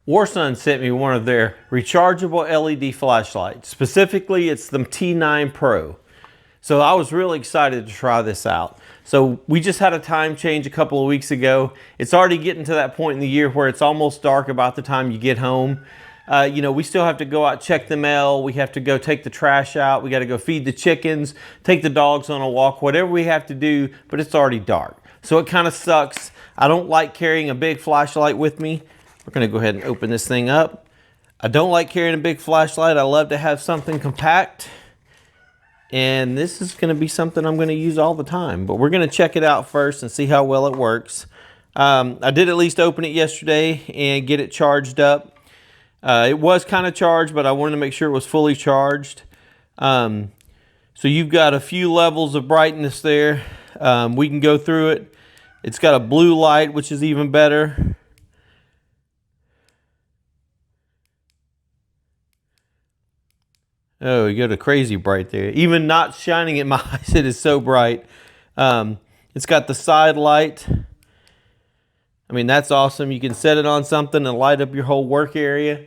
WARSUN sent me one of their rechargeable LED flashlights. Specifically, it's the T9 Pro. So I was really excited to try this out. So we just had a time change a couple of weeks ago. It's already getting to that point in the year where it's almost dark about the time you get home. You know, we still have to go out, check the mail. We have to go take the trash out. We got to go feed the chickens, take the dogs on a walk, whatever we have to do, but it's already dark. So it kind of sucks. I don't like carrying a big flashlight with me. We're gonna go ahead and open this thing up. I don't like carrying a big flashlight. I love to have something compact. And this is gonna be something I'm gonna use all the time, but we're gonna check it out first and see how well it works. I did at least open it yesterday and get it charged up. It was kind of charged, but I wanted to make sure it was fully charged. So you've got a few levels of brightness there. We can go through it. It's got a blue light, which is even better. Oh, you go to crazy bright there. Even not shining at my eyes, it is so bright. It's got the side light. I mean, that's awesome. You can set it on something and light up your whole work area.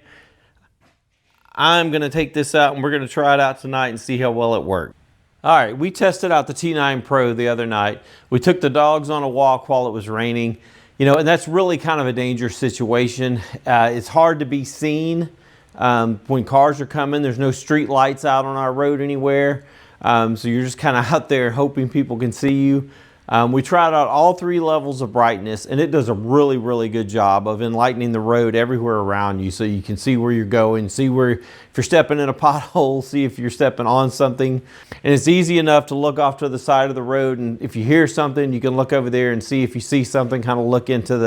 I'm going to take this out and we're going to try it out tonight and see how well it works. All right, we tested out the T9 Pro the other night. We took the dogs on a walk while it was raining. You know, and that's really kind of a dangerous situation. It's hard to be seen. When cars are coming, there's no street lights out on our road anywhere. So you're just kind of out there hoping people can see you. We tried out all 3 levels of brightness and it does a really, really good job of enlightening the road everywhere around you so you can see where you're going, see where, if you're stepping in a pothole, see if you're stepping on something. And it's easy enough to look off to the side of the road, and if you hear something, you can look over there and see if you see something, kind of look into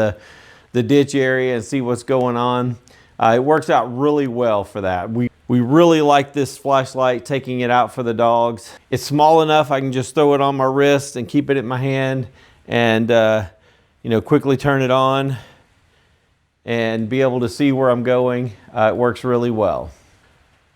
the ditch area and see what's going on. It works out really well for that. We really like this flashlight, taking it out for the dogs. It's small enough I can just throw it on my wrist and keep it in my hand and you know, quickly turn it on and be able to see where I'm going. It works really well.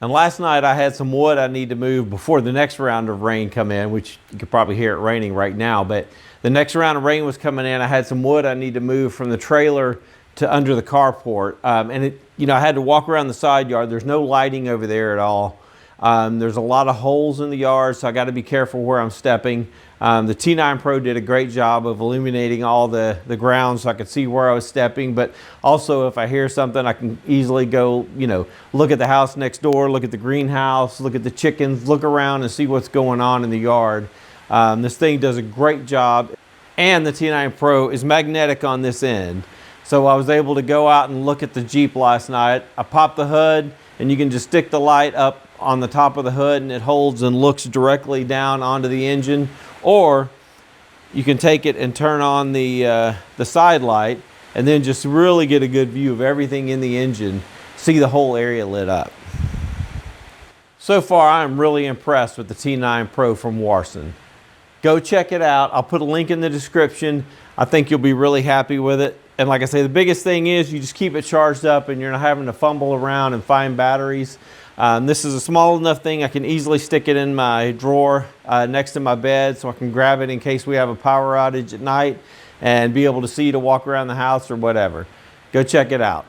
And last night I had some wood I need to move before the next round of rain come in, which you could probably hear it raining right now, but the next round of rain was coming in. I had some wood I need to move from the trailer to under the carport, and it, you know, I had to walk around the side yard. There's no lighting over there at all. There's a lot of holes in the yard, so I got to be careful where I'm stepping. The T9 Pro did a great job of illuminating all the ground so I could see where I was stepping, but also if I hear something, I can easily go, you know, look at the house next door, look at the greenhouse, look at the chickens, look around and see what's going on in the yard. This thing does a great job, and the T9 Pro is magnetic on this end. So I was able to go out and look at the Jeep last night. I popped the hood and you can just stick the light up on the top of the hood and it holds and looks directly down onto the engine. Or you can take it and turn on the side light and then just really get a good view of everything in the engine, see the whole area lit up. So far, I'm really impressed with the T9 Pro from WARSUN. Go check it out. I'll put a link in the description. I think you'll be really happy with it. And like I say, the biggest thing is you just keep it charged up and you're not having to fumble around and find batteries. This is a small enough thing I can easily stick it in my drawer next to my bed so I can grab it in case we have a power outage at night and be able to see to walk around the house or whatever. Go check it out.